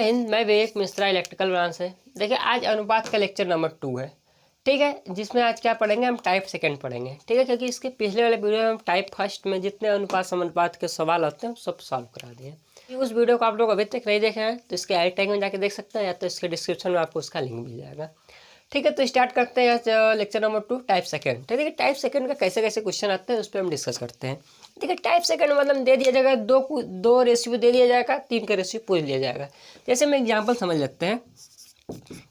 मैं विवेक Mishra, electrical branch से। देखिए, आज अनुपात का लेक्चर नंबर 2 है, ठीक है। जिसमें आज क्या पढ़ेंगे, हम टाइप सेकंड पढ़ेंगे, ठीक है। क्योंकि इसके पिछले वाले वीडियो में हम टाइप फर्स्ट में जितने अनुपात समानुपात के सवाल होते हैं सब सॉल्व करा दिए। उस वीडियो को आप लोग अभी तक नहीं देखे हैं तो इसके आई टैग में जाके देख सकते हैं, या तो इसके डिस्क्रिप्शन में आपको उसका लिंक मिल जाएगा, ठीक है। तो स्टार्ट करते हैं लेक्चर नंबर 2 टाइप सेकंड। ठीक है, टाइप सेकंड का कैसे कैसे क्वेश्चन आते हैं उस पर हम डिस्कस करते हैं। ठीक है, टाइप सेकंड मतलब दे दिया जाएगा दो रेशियो दे दिया जाएगा, 3 का रेशियो पूछ लिया जाएगा। जैसे हम एग्जाम्पल समझ लेते हैं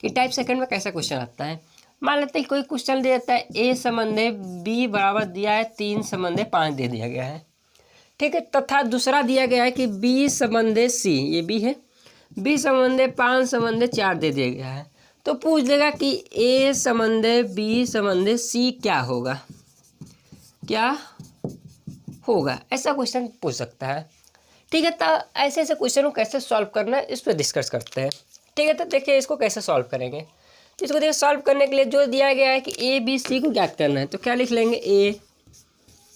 कि टाइप सेकंड में कैसा क्वेश्चन आता है। मान लेते हैं कोई क्वेश्चन दे देता है ए संबंधे बी बराबर दिया है 3 संबंधे 5 दे दिया गया है, ठीक है। तथा दूसरा दिया गया है कि बी संबंधे सी, ये बी है, बी संबंधे 5 संबंधे 4 दे दिया गया है। तो पूछ लेगा कि ए संबंधे बी संबंधे सी क्या होगा, क्या होगा, ऐसा क्वेश्चन पूछ सकता है, ठीक है। तो ऐसे ऐसे क्वेश्चन को कैसे सॉल्व करना है इस पर डिस्कस करते हैं, ठीक है। तो देखिए इसको कैसे सॉल्व करेंगे। तो इसको देखिए सॉल्व करने के लिए जो दिया गया है कि ए बी सी को ज्ञात करना है, तो क्या लिख लेंगे, ए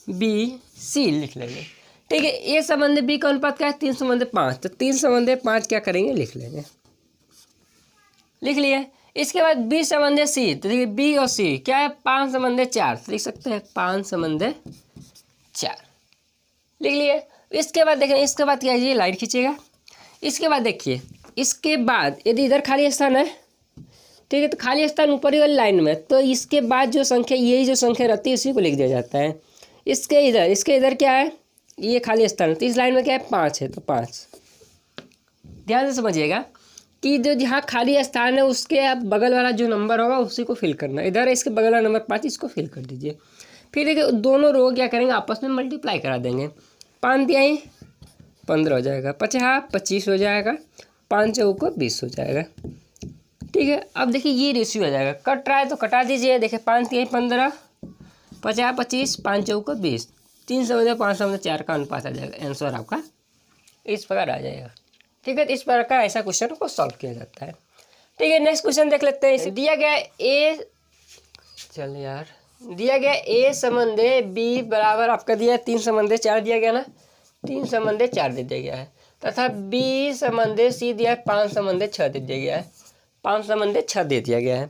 बी सी लिख लेंगे, ठीक है। ए संबंधे बी का अनुपात क्या है, 3 संबंधे 5, तो 3 संबंधे 5 क्या करेंगे, लिख लेंगे, लिख लिए। इसके बाद बी संबंधे सी, तो देखिए बी और सी क्या है, 5 संबंधे 4, तो लिख सकते हैं 5 संबंधे 4, लिख लिए। इसके बाद देखें, इसके बाद क्या है, लाइन खींचेगा। इसके बाद देखिए, इसके बाद यदि इधर खाली स्थान है, ठीक है, तो खाली स्थान ऊपर ही वाली लाइन में, तो इसके बाद जो संख्या, यही जो संख्या रहती है उसी को लिख दिया जाता है। इसके इधर क्या है, ये खाली स्थान है, तो इस लाइन में क्या है, 5 है, तो 5। ध्यान से समझिएगा कि जो जहाँ खाली स्थान है उसके आप बगल वाला जो नंबर होगा उसी को फिल करना है। इधर है इसके बगल वाला नंबर 5, इसको फिल कर दीजिए। फिर देखिए दोनों रो क्या करेंगे, आपस में मल्टीप्लाई करा देंगे। 5 दिया 15 हो जाएगा, 50 25 हो जाएगा, 5 चौको 20 हो जाएगा, ठीक है। अब देखिए ये रेशियो आ जाएगा, कट रहा है तो कटा दीजिए। देखिए 5 दिया 15, 50 25, 5 चौको 20, 3 संबंधे 5 संबंधे 4 का अनुपात आ जाएगा। आंसर आपका इस प्रकार आ जाएगा, ठीक है। इस प्रकार का ऐसा क्वेश्चन को सॉल्व किया जाता है, ठीक है। नेक्स्ट क्वेश्चन देख लेते हैं। दिया गया दिया गया ए संबंधे बी बराबर आपका दिया 3 संबंधे 4 दिया गया ना, 3 संबंधे 4 दे दिया गया है। तथा बी संबंधे सी दिया है 5 संबंधे 6 दे दिया गया है, 5 संबंधे 6 दे दिया गया है,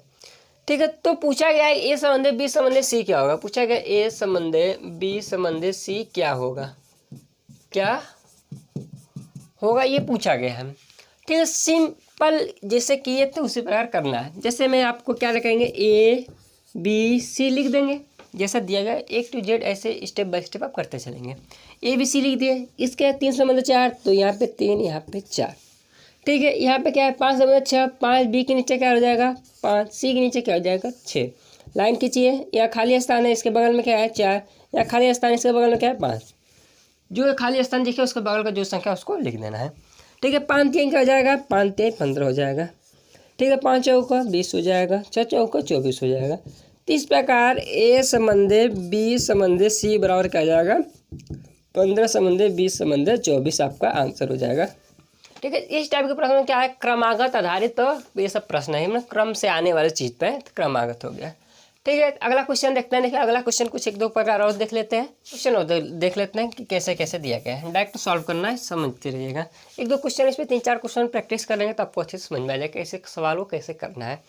ठीक है। तो पूछा गया है ए संबंधे बी संबंधे सी क्या होगा। पूछा गया ए संबंधे बी संबंधे सी क्या होगा, क्या होगा, ये पूछा गया है, ठीक है। सिंपल जैसे किए थे उसी प्रकार करना है। जैसे मैं आपको क्या लिखेंगे, ए बी सी लिख देंगे जैसा दिया गया, A to Z ऐसे स्टेप बाय स्टेप आप करते चलेंगे। ए बी सी लिख दिए। इसके 3 संबंध 4, तो यहाँ पे 3, यहाँ पे 4, ठीक है। यहाँ पे क्या है, 5 संबंध 6, 5 बी के नीचे क्या हो जाएगा 5, सी के नीचे क्या हो जाएगा 6। लाइन खींचिए। यहाँ खाली स्थान है, इसके बगल में क्या है 4, यहाँ खाली स्थान है, इसके बगल में क्या है 5। जो खाली स्थान दिखे उसके बगल का जो संख्या उसको लिख देना है, ठीक है। 5 3 क्या हो जाएगा, 5 3 15 हो जाएगा, ठीक है। 5 चौका 20 हो जाएगा, 6 चौका 24 हो जाएगा। तो इस प्रकार ए संबंधे बी संबंधे सी बराबर क्या हो जाएगा, 15 संबंधे 20 संबंधे 24 आपका आंसर हो जाएगा, ठीक है। इस टाइप के प्रश्न में क्या है, क्रमागत आधारित, तो ये सब प्रश्न है मतलब क्रम से आने वाले चीज़ पे क्रमागत हो गया, ठीक है। अगला क्वेश्चन देखते हैं। देखिए अगला क्वेश्चन कुछ 1-2 प्रकार और देख लेते हैं। क्वेश्चन और देख लेते हैं कि कैसे कैसे दिया गया है। डायरेक्ट सॉल्व करना है, समझते रहिएगा। 1-2 क्वेश्चन इसमें 3-4 क्वेश्चन प्रैक्टिस करेंगे तो आपको अच्छे से समझ में आ जाएगा कैसे सवाल को कैसे करना है,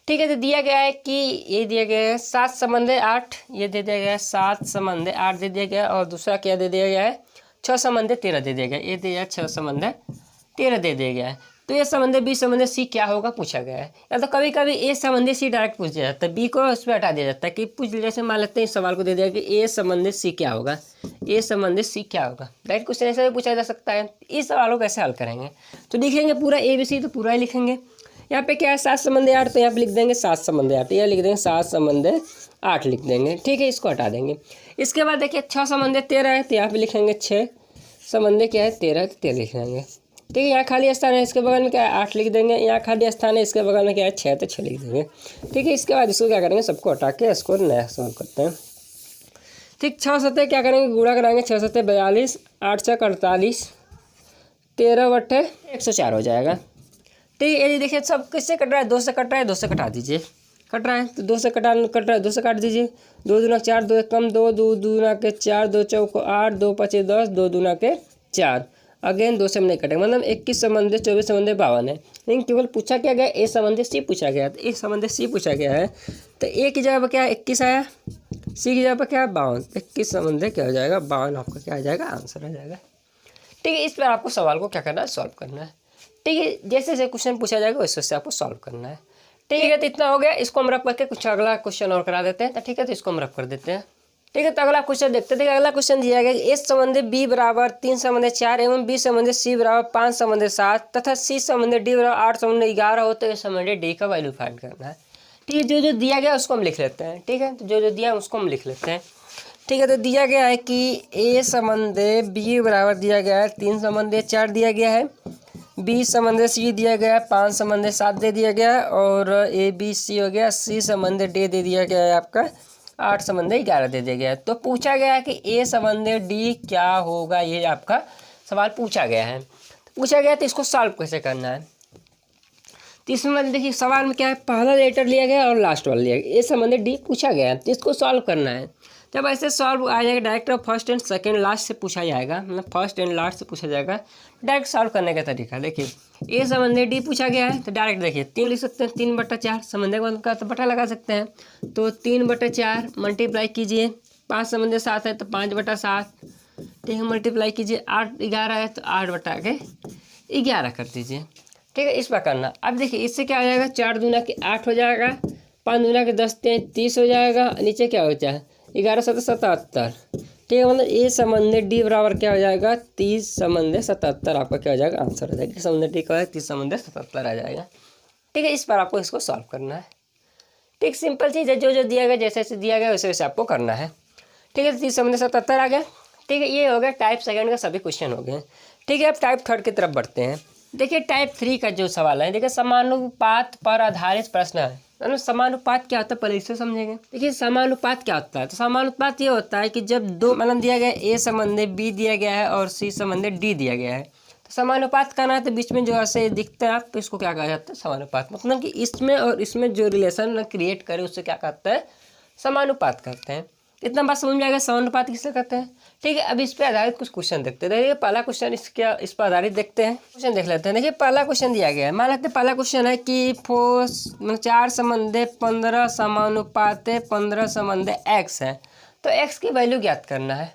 ठीक है। तो दिया गया है कि ये दिया गया है 7 संबंधे 8, ये दे दिया गया है 7 संबंधे 8 दे दिया गया है। और दूसरा क्या दे दिया गया है, 6 संबंधे 13 दे दिया गया है। ये दिया है 6 संबंधे 13 दे दिया गया है। तो ये संबंधे बी संबंधे सी क्या होगा पूछा गया है। या तो कभी कभी ए संबंधे सी डायरेक्ट पूछ दिया जाता है, बी को उसमें हटा दिया जाता है कि पूछ, जैसे मान लेते हैं इस सवाल को दे दिया कि ए संबंधे सी क्या होगा, ए संबंधे सी क्या होगा। डायरेक्ट क्वेश्चन ऐसा भी पूछा जा सकता है। इस सवालों को कैसे हल करेंगे, तो लिखेंगे पूरा ए बी सी, तो पूरा ही लिखेंगे। यहाँ पे क्या है 7 संबंधे 8, तो यहाँ पे लिख देंगे 7 संबंधे 8, यहाँ लिख देंगे 7 संबंधे 8 लिख देंगे, ठीक है। इसको हटा देंगे। इसके बाद देखिए 6 संबंधे 13 है, तो यहाँ पे लिखेंगे 6 संबंधे क्या है 13, तो 13 लिख देंगे, ठीक है। यहाँ खाली स्थान है, इसके बगल में क्या है 8 लिख देंगे। यहाँ खाली स्थान है, इसके बगल में क्या है 6, तो 6 लिख देंगे, ठीक है। इसके बाद इसको क्या करेंगे, सबको हटा के इसको नया सॉल्व करते हैं, ठीक। 6 सतह क्या करेंगे, गुणा कराएंगे, 6 सतह 42, 8 चौक 48, 13 बट्टे 104 हो जाएगा, ठीक है। यदि देखिए सब किससे कट रहा है, 2 से कट रहा है, 2 से कटा दीजिए। कट रहा है तो 2 से कट रहा है, 2 से काट दीजिए। 2 दूना 4, 2 कम 2, 2 दूना के 4, 2 चौको 8, 2 पचे 10, 2 दूना के 4, अगेन 2 से हमने कटेगा, मतलब 21 संबंधित 24 संबंधित 52 है। लेकिन केवल पूछा क्या गया, ए संबंधित सी पूछा गया, तो ए संबंधित सी पूछा गया है, तो ए की जगह पर क्या 21 आया, सी की जगह पर क्या है 52, 21 संबंधित क्या हो जाएगा 52, आपका क्या आ जाएगा आंसर आ जाएगा। ठीक है, इस पर आपको सवाल को क्या करना है, सॉल्व करना है। ठीक है, जैसे जैसे क्वेश्चन पूछा जाएगा वैसे वैसे आपको सॉल्व करना है। ठीक है, तो इतना हो गया, इसको हम रख करके कुछ अगला क्वेश्चन और करा देते हैं। तो ठीक है, तो इसको हम रख कर देते हैं। ठीक है, तो अगला क्वेश्चन देखते हैं। अगला क्वेश्चन दिया गया कि ए संबंधित बी बराबर 3 संबंधित 4 एवं बी संबंधित सी बराबर 5 संबंधित 7 तथा सी संबंधित डी बराबर 8 संबंधित 11 हो तो ए संबंधित डी का वैल्यू फाइंड करना है। ठीक है, जो जो दिया गया उसको हम लिख लेते हैं। ठीक है, तो जो जो दिया है उसको हम लिख लेते हैं। ठीक है, तो दिया गया है कि ए संबंधित बी बराबर दिया गया है 3 संबंधित 4 दिया गया है, बी संबंधित सी दिया गया है 5 संबंधित 7 दे दिया गया है, और ए बी सी हो गया, सी संबंधित डी दे दिया गया है आपका 8 संबंधित 11 दे दिया गया है। तो पूछा गया है कि ए संबंधित डी क्या होगा, ये आपका सवाल पूछा गया है। तो पूछा गया तो इसको सॉल्व कैसे करना है। तो इसमें देखिए सवाल में क्या है, पहला लेटर लिया गया और लास्ट वाला लिया गया, ए संबंधित डी पूछा गया है, तो इसको सॉल्व करना है। जब ऐसे सॉल्व आ जाएगा direct first and second last से पूछा जाएगा, मतलब फर्स्ट एंड लास्ट से पूछा जाएगा। डायरेक्ट सॉल्व करने का तरीका देखिए, ए संबंधित डी पूछा गया है तो डायरेक्ट देखिए 3 लिख सकते हैं, 3/4 संबंधित का तो बटा लगा सकते हैं, तो 3/4 मल्टीप्लाई कीजिए, 5 संबंधित 7 है तो 5/7, ठीक है, मल्टीप्लाई कीजिए, 8 11 है तो 8/11 कर दीजिए। ठीक है, इस पर करना। अब देखिए इससे क्या हो जाएगा, 4 दूना के 8 हो जाएगा, 5 दूना के 10 30 हो जाएगा, नीचे क्या होता है 11 7 77। ठीक है, मतलब ए संबंधित डी बराबर क्या हो जाएगा 30 संबंधित 77, आपका क्या हो जाएगा आंसर हो जाएगा। संबंधित डी का 30 संबंधित 77 आ जाएगा। ठीक है, इस पर आपको इसको सॉल्व करना है। ठीक, सिंपल चीज़ है, जो जो दिया गया जैसे जैसे दिया गया वैसे वैसे आपको करना है। ठीक है, 30 संबंधित 77 आ गया। ठीक है, ये हो गया टाइप सेकंड का सभी क्वेश्चन हो गए। ठीक है, अब टाइप थर्ड की तरफ बढ़ते हैं। देखिए टाइप 3 का जो सवाल है, देखिए समानुपात पर आधारित प्रश्न है। समानुपात क्या होता है पहले इससे समझेंगे। देखिए समानुपात क्या होता है, तो समानुपात ये होता है कि जब दो मतलब दिया गया ए संबंधित बी दिया गया है और सी संबंधित डी दिया गया है, तो समानुपात करना है, तो बीच में जो ऐसे दिखता है आपको इसको क्या कहा जाता है समानुपात। मतलब कि इसमें और इसमें जो रिलेशन क्रिएट करे उससे क्या कहते हैं समानुपात करते हैं। इतना बात समझ में आएगा समानुपात किससे करते हैं। ठीक है, अब इस पे आधारित कुछ क्वेश्चन देखते हैं। देखिए पहला क्वेश्चन इस पर आधारित देखते हैं, क्वेश्चन देख लेते हैं। देखिए पहला क्वेश्चन दिया गया है, मान लेते हैं पहला क्वेश्चन है कि 4 संबंधित 15 समानुपात 15 संबंधित एक्स है, तो एक्स की वैल्यू ज्ञात करना है।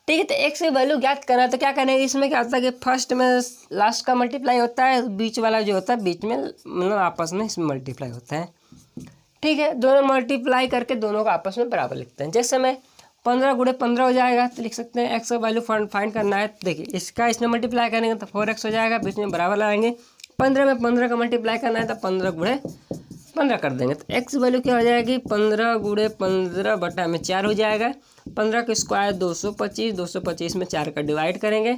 ठीक है, तो एक्स की वैल्यू ज्ञात करना है, तो क्या करेंगे, इसमें क्या होता है कि फर्स्ट में लास्ट का मल्टीप्लाई होता है, बीच वाला जो होता है बीच में मतलब आपस में इसमें मल्टीप्लाई होता है। ठीक है, दोनों मल्टीप्लाई करके दोनों को आपस में बराबर लिखते हैं। जैसे में 15 × 15 हो जाएगा, तो लिख सकते हैं एक्स का वैल्यू फाइंड करना है। देखिए इसका इसमें मल्टीप्लाई करेंगे तो 4x हो जाएगा, बीच में बराबर लगाएंगे। 15 में 15 का मल्टीप्लाई करना है तो 15 × 15 कर देंगे, तो एक्स वैल्यू क्या हो जाएगी 15 × 15 बटा में 4 हो जाएगा। 15 का स्क्वायर 225, 225 में 4 का डिवाइड करेंगे,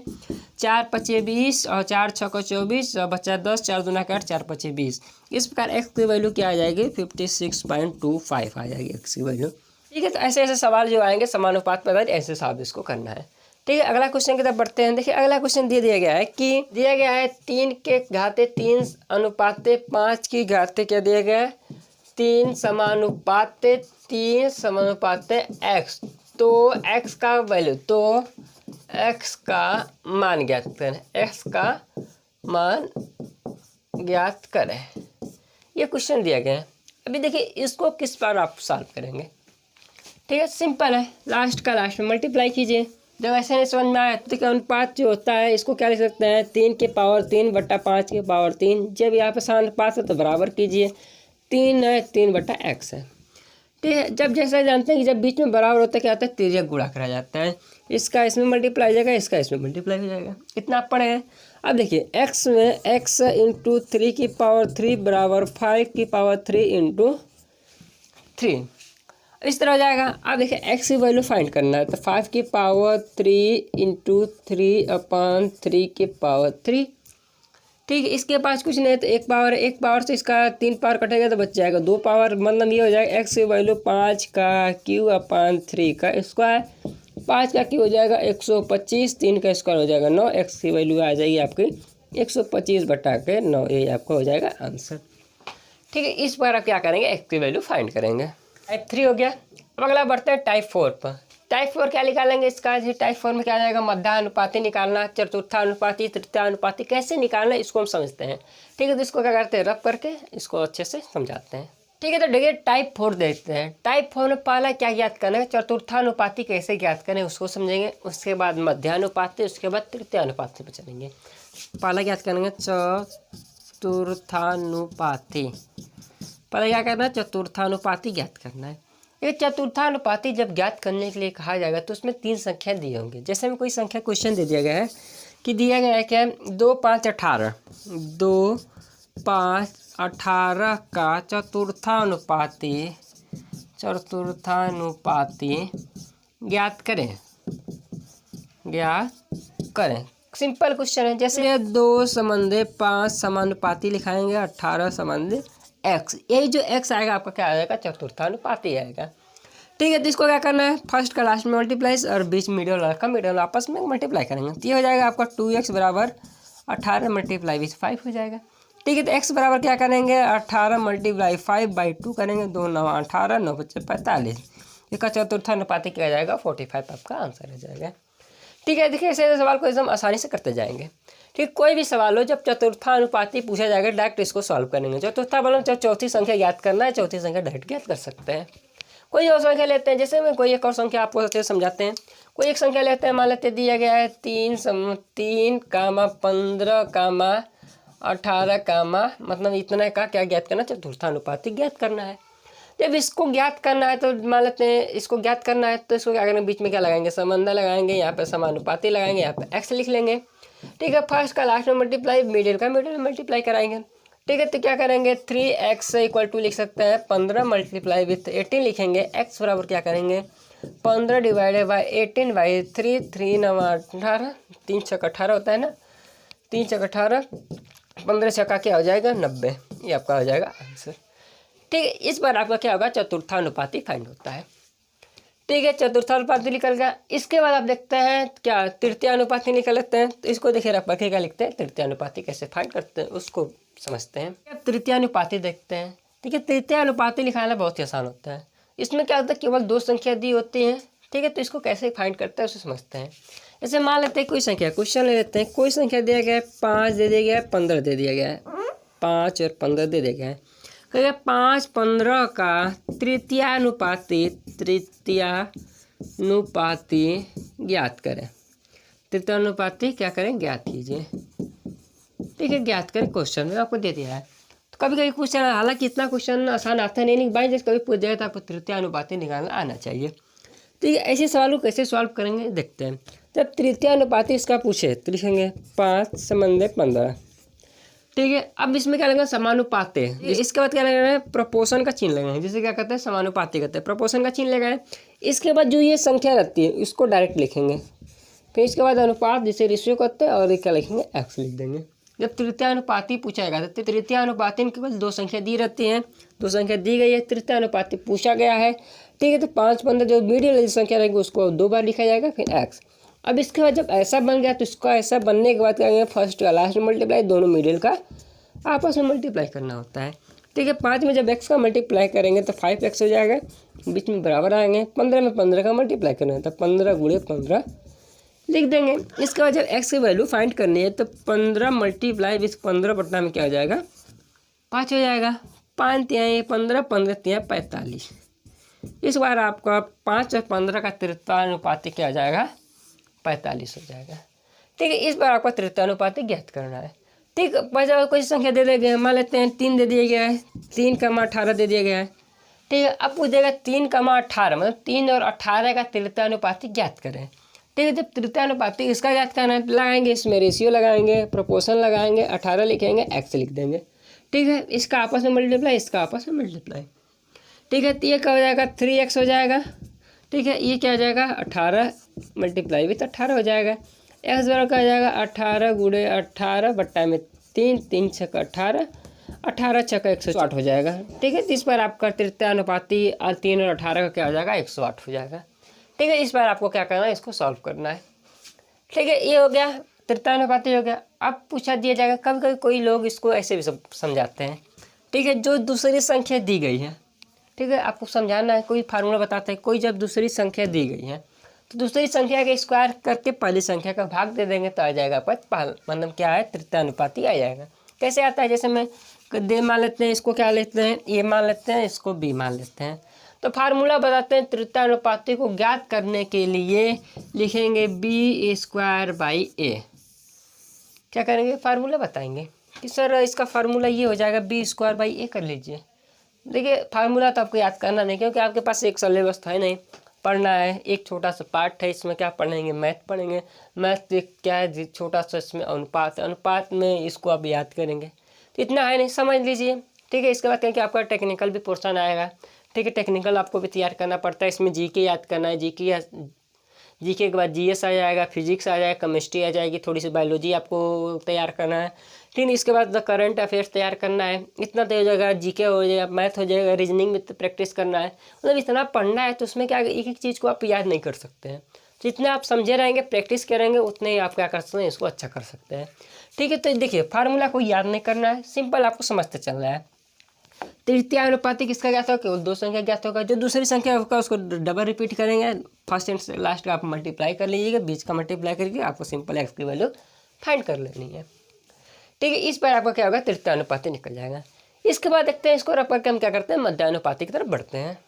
4 × 5 = 20 और 4 × 6 = 24 और बचा 10, 4 दूना 8, 4 × 5 = 20। इस प्रकार एक्स की वैल्यू क्या आ जाएगी 56.25 आ जाएगी एक्स की वैल्यू। ठीक है, तो ऐसे ऐसे सवाल जो आएंगे समानुपात पर आधारित ऐसे हिसाब इसको करना है। ठीक है, अगला क्वेश्चन की तरफ बढ़ते हैं। देखिए अगला क्वेश्चन दिया गया है कि दिया गया है 3 के घाते 3 अनुपात 5 की घाते क्या दिया गया है 3 समानुपात 3 समानुपात एक्स। तो एक्स का वैल्यू, तो एक्स का मान ज्ञात करें, एक्स का मान ज्ञात करें, ये क्वेश्चन दिया गया है। अभी देखिए इसको किस पर आप सॉल्व करेंगे। ठीक है, सिंपल है, लास्ट का लास्ट में मल्टीप्लाई कीजिए। जब ऐसे नहीं समझ में आया तो देखिए अनुपात जो होता है इसको क्या लिख सकते हैं 3 की पावर 3 बटा 5 की पावर 3। जब यहाँ पे अनुपात है तो बराबर कीजिए, 3 है 3 बटा एक्स है। ठीक है, जब जैसा जानते हैं कि जब बीच में बराबर होता है क्या होता है तिर्यक गुणा करा जाता है, इसका इसमें मल्टीप्लाई हो जाएगा, इसका इसमें मल्टीप्लाई हो जाएगा। इतना आप पढ़े हैं। अब देखिए एक्स में x × 3 की पावर 3 बराबर 5 की पावर 3 × 3 इस तरह हो जाएगा। अब देखिए x की वैल्यू फाइंड करना है, तो 5 की पावर 3 × 3/3 की पावर 3। ठीक है, इसके पास कुछ नहीं है तो एक पावर से इसका 3 पावर कटेगा तो बच जाएगा 2 पावर, मतलब ये हो जाएगा x की वैल्यू 5 का क्यूब/3 का स्क्वायर। 5 का क्यूब हो जाएगा 125, 3 का स्क्वायर हो जाएगा 9, x की वैल्यू आ जाएगी आपकी 125/9, ये आपका हो जाएगा आंसर। ठीक है, इस पर आप क्या करेंगे x की वैल्यू फाइंड करेंगे। टाइप 3 हो गया। अब अगला बढ़ते हैं टाइप 4 पर। टाइप 4 क्या निकालेंगे इसका, टाइप 4 में क्या आ जाएगा, मध्यानुपाती निकालना, चतुर्थानुपाती, तृतीयानुपाती कैसे निकालना इसको हम समझते हैं। ठीक है, तो इसको क्या करते हैं, रब करके इसको अच्छे से समझाते हैं। ठीक है, तो देखिए टाइप 4 देखते हैं। टाइप 4 में पहला क्या ज्ञात करना है, चतुर्थानुपाती कैसे ज्ञात करें उसको समझेंगे, उसके बाद मध्यानुपाती, उसके बाद तृतीयानुपाती पे चलेंगे। पहला ज्ञात करेंगे चतुर्थानुपाती। पहले क्या करना है, चतुर्थानुपाती ज्ञात करना है। ये चतुर्थानुपाती जब ज्ञात करने के लिए कहा जाएगा तो उसमें 3 संख्या दिए होंगे। जैसे में कोई संख्या क्वेश्चन दे दिया गया है कि दिया गया है क्या, 2, 5, 18, 2, 5, 18 का चतुर्थानुपाती ज्ञात करें। सिंपल क्वेश्चन है। जैसे 2 संबंधे 5 समानुपाती लिखाएंगे, 18 संबंधे x, यही जो x आएगा आपका क्या आएगा, चतुर्थानुपाती आएगा। ठीक है, तो इसको क्या करना है, फर्स्ट का लास्ट में मल्टीप्लाई और बीच मिडिल का मिडिल आपस में मल्टीप्लाई करेंगे, तो ये हो जाएगा आपका 2x बराबर 18 मल्टीप्लाई विथ 5 हो जाएगा। ठीक है, तो x बराबर क्या करेंगे, 18 मल्टीप्लाई 5/2 करेंगे, 2 9 18, 9 5 45, इसका चतुर्थानुपाती क्या जाएगा, 45 आपका आंसर हो जाएगा। ठीक है, देखिए ऐसे सवाल को एकदम आसानी से करते जाएंगे। ठीक, कोई भी सवाल हो जब चतुर्थानुपाती पूछा जाएगा डायरेक्ट इसको सॉल्व करेंगे। चतुर्था वाला जब चौथी संख्या ज्ञात करना है, चौथी संख्या डायरेक्ट ज्ञात कर सकते हैं। कोई और संख्या लेते हैं, जैसे में कोई एक और संख्या आपको अच्छे से समझाते हैं। कोई एक संख्या लेते हैं, मान लेते दिया गया है 3, 15, 18, मतलब इतना का क्या ज्ञात करना, चतुर्थानुपाती ज्ञात करना है। जब इसको ज्ञात करना है तो मान लेते हैं इसको ज्ञात करना है तो इसको क्या करेंगे, बीच में क्या लगाएंगे, संबंध लगाएंगे, यहाँ पे समानुपाती लगाएंगे, यहाँ पे x लिख लेंगे। ठीक है, फर्स्ट का लास्ट में मल्टीप्लाई, मिडिल का मिडिल में मल्टीप्लाई कराएंगे। ठीक है, तो क्या करेंगे, 3x = लिख सकते हैं 15 मल्टीप्लाई विथ 18 लिखेंगे। x बराबर क्या करेंगे, 15 डिवाइडेड बाई 18/3, 3 9 18, 3 6 18 होता है ना, 3 6 18, 15 6 क्या हो जाएगा, 90, ये आपका हो जाएगा आंसर। ठीक है, इस बार आपका क्या होगा, चतुर्थानुपाती फाइंड होता है। ठीक है, चतुर्थानुपाती निकल गया। इसके बाद आप देखते हैं क्या, तृतीयानुपाती निकल लेते हैं। तो इसको देखिए रख के क्या लिखते हैं, तृतीयानुपाती कैसे फाइंड करते हैं उसको समझते हैं। अब तृतीयानुपाती देखते हैं। ठीक है, तृतीयानुपाती लिखाना बहुत ही आसान होता है। इसमें क्या होता है, केवल 2 संख्या दी होती हैं। ठीक है, तो इसको कैसे फाइंड करते हैं उसे समझते हैं। जैसे मान लेते हैं कोई संख्या, क्वेश्चन ले लेते हैं, कोई संख्या दिया गया है, 5 दे दिया गया है, 15 दे दिया गया है, 5 और 15 दे दिया गया है। 5 15 का तृतीयानुपाती ज्ञात करें। तृतीयानुपाती क्या करें, ज्ञात कीजिए। ठीक है, ज्ञात करें, क्वेश्चन में आपको दे दिया है। तो कभी कभी क्वेश्चन, हालांकि इतना क्वेश्चन आसान आता नहीं, लेकिन बाई चांस कभी पूछ जाएगा तो आपको तृतीयानुपाती निकालना आना चाहिए। ठीक है, ऐसे सवाल को कैसे सॉल्व करेंगे देखते हैं। जब तृतीयानुपाती इसका पूछे तो लिखेंगे 5 संबंधे 15। ठीक है, अब इसमें क्या लगेगा, समानुपाती। इसके बाद क्या लगेगा, प्रोपोर्शन का चिन्ह लगाएंगे, जिसे क्या कहते हैं, समानुपाती कहते हैं, प्रोपोर्शन का चिन्ह लगाएं। इसके बाद जो ये संख्या रहती है इसको डायरेक्ट लिखेंगे, फिर इसके बाद अनुपात जिसे रेशियो कहते हैं, और क्या लिखेंगे, x लिख देंगे। जब तृतीयानुपाती पूछाएगा तो तृतीयानुपाती में केवल 2 संख्या दी रहती हैं, 2 संख्या दी गई है, तृतीयानुपाती पूछा गया है। ठीक है, तो 5 15 जो मिडिल संख्या रहेगी उसको 2 बार लिखा जाएगा, फिर x। अब इसके बाद जब ऐसा बन गया तो इसका ऐसा बनने के बाद क्या करेंगे, फर्स्ट का लास्ट में मल्टीप्लाई, दोनों मिडिल का आपस में मल्टीप्लाई करना होता है। ठीक है, 5 में जब x का मल्टीप्लाई करेंगे तो 5x हो जाएगा, बीच में बराबर आएंगे। 15 में 15 का मल्टीप्लाई करना है तो 15 × 15 लिख देंगे। इसके बाद जब x की वैल्यू फाइंड करनी है तो 15 मल्टीप्लाई विथ 15 बटा में क्या हो जाएगा, 5 हो जाएगा। 5 3 15, 15 3 45। इस बार आपका 5 और 15 का तृतीयानुपाती क्या हो जाएगा, 45 हो जाएगा। ठीक है, इस बार आपका तृतीयानुपाती ज्ञात करना है। ठीक, बचा कोई संख्या दे दिया गया है, मान लेते हैं 3 दे दिया गया है, 3 × 18 दे दिया गया है। ठीक है, अब पूछ देगा 3 × 18, मतलब 3 और 18 का तृतीयानुपाती ज्ञात करें। ठीक है, जब तृतीयानुपाती इसका ज्ञात करना है लगाएंगे, इसमें रेशियो लगाएंगे, प्रोपोर्शन लगाएंगे, 18 लिखेंगे, x लिख देंगे। ठीक है, इसका आपस में मल्टीप्लाई, इसका आपस में मल्टीप्लाई। ठीक है, तो ये क्या हो जाएगा, 3x हो जाएगा। ठीक है, ये क्या हो जाएगा, 18 मल्टीप्लाई विथ 18 हो जाएगा। x बराबर क्या हो जाएगा, 18 × 18 बट्टा में 3, 3 6 18, 18 6 108 हो जाएगा। ठीक है, इस पर आपका तृतीयानुपाती 3 और 18 का क्या हो जाएगा, 108 हो जाएगा। ठीक है, इस बार आपको क्या करना है, इसको सॉल्व करना है। ठीक है, ये हो गया, तृतीयानुपाती हो गया। अब पूछा दिया जाएगा, कभी कभी कोई लोग इसको ऐसे भी समझाते हैं। ठीक है, जो दूसरी संख्या दी गई है, ठीक है, आपको समझाना है, कोई फार्मूला बताते हैं, कोई जब दूसरी संख्या दी गई है तो दूसरी संख्या के स्क्वायर करके पहली संख्या का भाग दे देंगे तो आ जाएगा मतलब क्या है, तृतीयानुपाती आ जाएगा। कैसे आता है, जैसे मैं दे मान लेते हैं, इसको क्या लेते हैं, ए मान लेते हैं, इसको बी मान लेते हैं। तो फार्मूला बताते हैं, तृतीयानुपाती को ज्ञात करने के लिए लिखेंगे बी स्क्वायर बाई ए। क्या करेंगे, फार्मूला बताएंगे कि सर इसका फार्मूला ये हो जाएगा, बी स्क्वायर बाई ए कर लीजिए। देखिए फार्मूला तो आपको याद करना नहीं, क्योंकि आपके पास एक सिलेबस है नहीं, पढ़ना है। एक छोटा सा पार्ट है, इसमें क्या पढ़ेंगे, मैथ पढ़ेंगे। मैथ क्या है, छोटा सा इसमें अनुपात है, अनुपात में इसको आप याद करेंगे, तो इतना है नहीं, समझ लीजिए। ठीक है, इसके बाद कहें कि आपका टेक्निकल भी पोर्शन आएगा। ठीक है, टेक्निकल आपको भी तैयार करना पड़ता है, इसमें जीके याद करना है। जीके के बाद जीएस आ जाएगा, फिजिक्स आ जाएगा, केमिस्ट्री आ जाएगी, थोड़ी सी बायोलॉजी आपको तैयार करना है। ठीक, इसके बाद द करंट अफेयर्स तैयार करना है। इतना तो हो जाएगा, जीके हो जाएगा, मैथ हो जाएगा, रीजनिंग में तो प्रैक्टिस करना है। मतलब इतना पढ़ना है, तो उसमें क्या एक एक चीज़ को आप याद नहीं कर सकते हैं। जितने आप समझे रहेंगे, प्रैक्टिस करेंगे, उतने ही आप क्या कर सकते हैं, इसको अच्छा कर सकते हैं। ठीक है, तो देखिए फार्मूला को याद नहीं करना है, सिंपल आपको समझते चलना है। तृतीयानुपाती किसका ज्ञात होगा, केवल दो संख्या ज्ञात होगा। जो दूसरी संख्या होगा उसको डबल रिपीट करेंगे, फर्स्ट एंड लास्ट का आप मल्टीप्लाई कर लीजिएगा, बीच का मल्टीप्लाई करके आपको सिंपल एक्स की वैल्यू फाइंड कर लेनी है। ठीक है, इस पर आपका क्या होगा, तृतीयानुपाती निकल जाएगा। इसके बाद देखते हैं, इसको रख करके हम क्या करते हैं, मध्यानुपाती की तरफ बढ़ते हैं।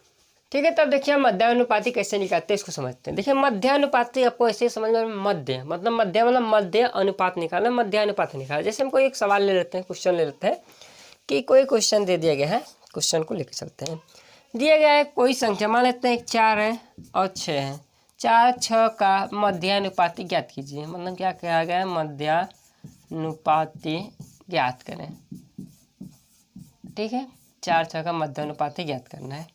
ठीक है, तब देखिए हम मध्यानुपाती कैसे निकालते हैं, इसको समझते हैं। देखिए मध्यानुपाती आपको ऐसे समझ में, मध्य मतलब मध्य अनुपात निकालना, मध्यानुपात निकालना। जैसे हम कोई एक सवाल ले लेते हैं, क्वेश्चन ले लेते हैं कि कोई क्वेश्चन दे दिया गया है, क्वेश्चन को लेकर चलते हैं। दिया गया है कोई संख्या, मान लेते हैं 4 है और 6 है। 4 6 का मध्यानुपाती ज्ञात कीजिए, मतलब क्या कहा गया है, मध्यानुपाती ज्ञात करें। ठीक है, 4 6 का मध्यानुपाती ज्ञात करना है।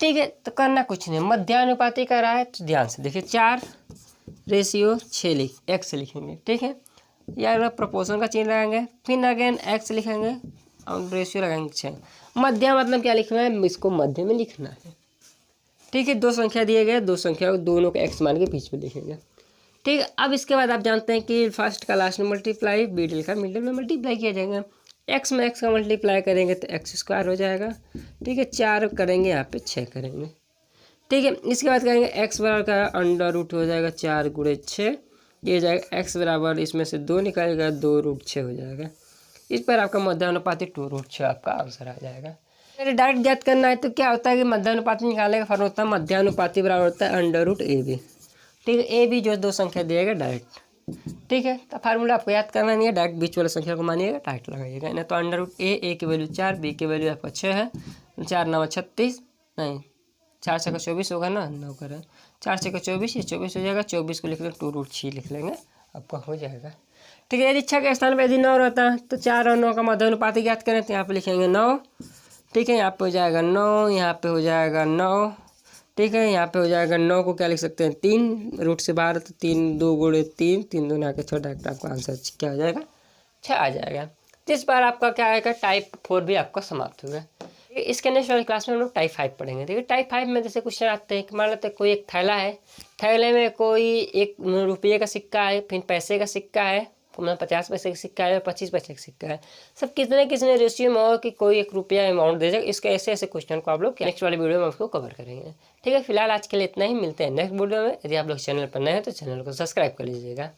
ठीक है, तो करना कुछ नहीं, मध्यानुपाती कर रहा है तो ध्यान से देखिए, 4/6 एक्स लिखेंगे। ठीक है, या प्रोपोर्शन का चिन्ह लगाएंगे, फिर अगेन एक्स लिखेंगे और रेशियो लगाएंगे 6। मध्य मतलब क्या लिखना है, इसको मध्य में लिखना है। ठीक है, दो संख्या दिए गए, दो संख्या दोनों को एक्स मान के बीच में लिखेंगे। ठीक है, अब इसके बाद आप जानते हैं कि फर्स्ट का लास्ट में मल्टीप्लाई, मिडिल का मिडिल में मल्टीप्लाई किया जाएगा। एक्स में एक्स का मल्टीप्लाई करेंगे तो एक्स स्क्वायर हो जाएगा। ठीक है, 4 करेंगे, यहाँ पे 6 करेंगे। ठीक है, इसके बाद करेंगे एक्स बराबर का अंडर रूट हो जाएगा 4 गुणे 6, ये हो जाएगा एक्स बराबर, इसमें से 2 निकालेगा, 2√6 हो जाएगा। इस पर आपका मध्यानुपाती 2√6 आपका आंसर आ जाएगा। अगर डायरेक्ट ज्ञात करना है तो क्या होता है कि मध्यानुपाती निकालने का फर्क होता है, मध्यानुपाती बराबर होता है अंडर रूट ए बी। ठीक है, ए बी जो दो संख्या दिएगा डायरेक्ट। ठीक है, तो फार्मूला आपको याद करना नहीं है, डायरेक्ट बीच वाला संख्या को मानिएगा, डायरेक्ट लगाइएगा। नहीं तो अंडर रूट ए की वैल्यू 4, बी की वैल्यू आपका 6 है, 4 9 36, नहीं 4 6 का 24 होगा ना, 9 करें 4 6 का 24, ये 24 हो जाएगा। 24 को लिख लेंगे 2√6 लिख लेंगे, आपका हो जाएगा। ठीक है, यदि 6 के स्थान पर यदि 9 रहता है तो 4 और 9 का मध्यानुपाती ज्ञात करें तो यहाँ पे लिखेंगे 9। ठीक है, यहाँ पे हो जाएगा 9, यहाँ पे हो जाएगा 9। ठीक है, यहाँ पे हो जाएगा 9 को क्या लिख सकते हैं, 3, रूट से बाहर तो 3 2 गुणे 3, 3 2 आके 6, डायरेक्ट आपका आंसर क्या हो जाएगा, 6 आ जाएगा। तो इस बार आपका क्या आएगा, टाइप 4 भी आपका समाप्त होगा। इसके नेक्स्ट वाली क्लास में हम लोग टाइप 5 पढ़ेंगे। देखिए टाइप 5 में जैसे क्वेश्चन आते हैं कि मान लेते हैं कोई एक थैला है, थैले में कोई 1 रुपये का सिक्का है, फिर पैसे का सिक्का है, मतलब 50 पैसे का सिक्का है, 25 पैसे का सिक्का है, सब कितने रेशियो में हो कि कोई 1 रुपया अमाउंट दे जाए। इसके ऐसे ऐसे क्वेश्चन को आप लोग नेक्स्ट वाले वीडियो में उसको कवर करेंगे। ठीक है, फिलहाल आज के लिए इतना ही, मिलते हैं नेक्स्ट वीडियो में। यदि आप लोग चैनल पर नए हैं तो चैनल को सब्सक्राइब कर लीजिएगा।